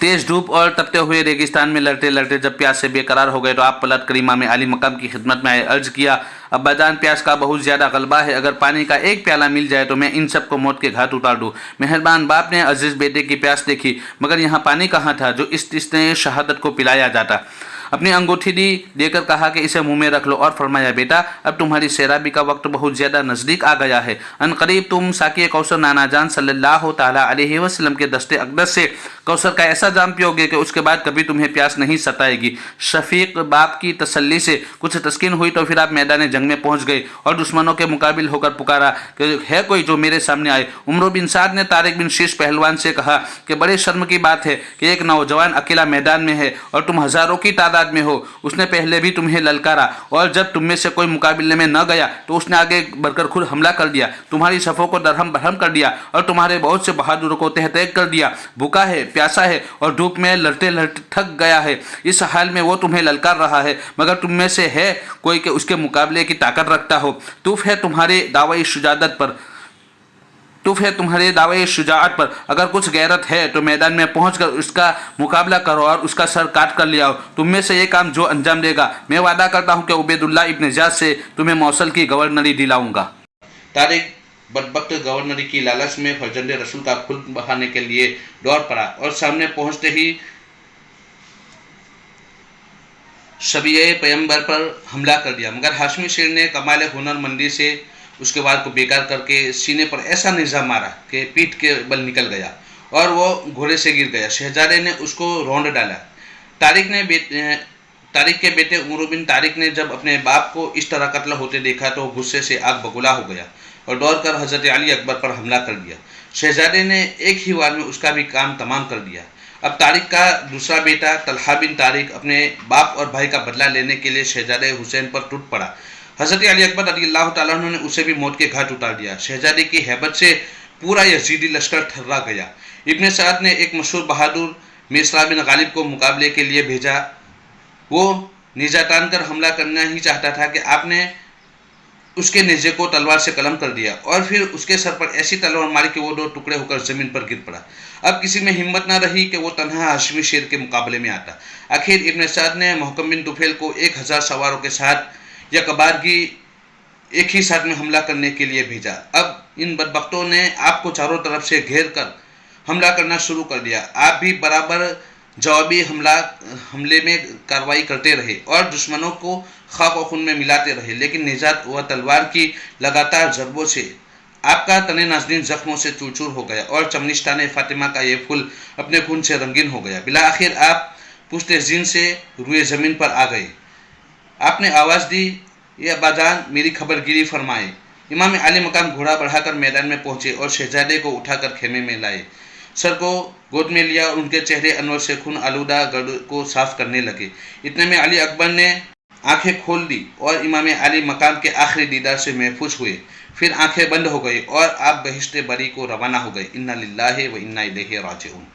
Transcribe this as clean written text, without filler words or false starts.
तेज धूप और तपते हुए रेगिस्तान में लड़ते लड़ते जब प्यास से बेकरार हो गए तो आप पलट कर इमाम अली मकाम की खिदमत में आए। अर्ज किया, अब्बाजान प्यास का बहुत ज्यादा गलबा है, अगर पानी का एक प्याला मिल जाए तो मैं इन सब को मौत के घाट उतार दूं। मेहरबान बाप ने अजीज बेटे की प्यास देखी, मगर यहाँ पानी कहाँ था जो इसने शहादत को पिलाया जाता। अपनी अंगूठी देकर कहा कि इसे मुंह में रख लो और फरमाया, बेटा अब तुम्हारी सैराबी का वक्त बहुत ज्यादा नजदीक आ गया है। अनकरीब तुम साकी कौसर नाना जान सल्लल्लाहु ताला अलैहि वसल्लम के दस्ते अक़दस से कौसर का ऐसा जाम पियोगे कि उसके बाद कभी तुम्हें प्यास नहीं सताएगी। शफीक बाप की तसल्ली से कुछ तस्कीन हुई तो फिर आप मैदान जंग में पहुंच गए और दुश्मनों के मुकाबिल होकर पुकारा कि है कोई जो मेरे सामने आए। उमर बिन साद ने तारिक बिन शीश पहलवान से कहा कि बड़े शर्म की बात है कि एक नौजवान अकेला मैदान में है और तुम हजारों की तादाद में हो। उसने पहले भी तुम्हें ललकारा और जब तुम में से कोई मुकाबले में न गया तो उसने आगे बढ़कर खुद हमला कर दिया, तुम्हारी सफ़ों को दरहम बरहम कर दिया और तुम्हारे बहुत से बहादुरों को तह तह कर दिया। भूखा है, प्यासा है और धूप में लड़ते लड़ते थक गया है। इस हाल में वो तुम्हें ललकार रहा है, मगर तुम में से है कोई के उसके मुकाबले की ताकत रखता हो। तुफ है तुम्हारे दावे शुजाअत पर, अगर कुछ गैरत है तो मैदान में पहुंचकर उसका मुकाबला करो और उसका सर काट कर ले आओ। तुम में से ये काम जो अंजाम देगा मैं वादा करता हूं कि उबैदुल्लाह इब्न ज़ियाद से तुम्हें मौसल की गवर्नरी दिलाऊंगा। तारिक बदबख्त गवर्नरी की लालच में फर्जंद रसूल का खुद बहाने के लिए दौड़ पड़ा और सामने पहुंचते ही शबीए पैगंबर पर हमला कर दिया, मगर हाशमी शेर ने कमाल हुनरमंदी से उसके वार को बेकार करके सीने पर ऐसा निज़ाम मारा कि पीठ के बल निकल गया और वो घोड़े से गिर गया। शहजादे ने उसको रौंद डाला। तारिक के बेटे उमर बिन तारिक ने जब अपने बाप को इस तरह कत्ल होते देखा तो गुस्से से आग बगुला हो गया और दौड़कर हजरत अली अकबर पर हमला कर दिया। शहजादे ने एक ही वार में उसका भी काम तमाम कर दिया। अब तारिक का दूसरा बेटा तलहा बिन तारिक अपने बाप और भाई का बदला लेने के लिए शहजादे हुसैन पर टूट पड़ा। हज़रत अली अकबर रज़ियल्लाहु ताला अन्हु ने उसे भी मौत के घाट उतार दिया। शहजादे की हैबत से पूरा यजीदी लश्कर थर्रा गया। इब्न सअद ने एक मशहूर बहादुर मिसरा बिन गालिब को मुकाबले के लिए भेजा। वो नेज़ा तान कर हमला करना ही चाहता था कि आपने उसके नेज़े को तलवार से कलम कर दिया और फिर उसके सर पर ऐसी तलवार मारी कि वो दो टुकड़े होकर जमीन पर गिर पड़ा। अब किसी में हिम्मत न रही कि वो तन्हा हाशमी शेर के मुकाबले में आता। आखिर इब्न सअद ने मुहक्कम बिन तुफैल को 1000 सवारों के साथ या कबारगी एक ही साथ में हमला करने के लिए भेजा। अब इन बदबख्तों ने आपको चारों तरफ से घेर कर हमला करना शुरू कर दिया। आप भी बराबर जवाबी हमले में कार्रवाई करते रहे और दुश्मनों को खाक और खून में मिलाते रहे, लेकिन निजात व तलवार की लगातार ज़रबों से आपका तने नाज़नीन जख्मों से चूर-चूर हो गया और चमनिस्तान फातिमा का ये फूल अपने खून से रंगीन हो गया। बिला आखिर आप पुश्ते ज़ीन से रुए ज़मीन पर आ गए। आपने आवाज़ दी, ये अब्बाजान मेरी खबरगिरी फरमाए। इमाम अली मकाम घोड़ा बढ़ाकर मैदान में पहुंचे और शहजादे को उठाकर खेमे में लाए। सर को गोद में लिया और उनके चेहरे अनवर से खून आलूदा गढ़ को साफ करने लगे। इतने में अली अकबर ने आंखें खोल दी और इमाम अली मकाम के आखिरी दीदार से महफूज हुए। फिर आंखें बंद हो गई और आप बहिश्ते बरी को रवाना हो गए। इन्ना लिल्लाहि व इन्ना इलैहि राजिऊन।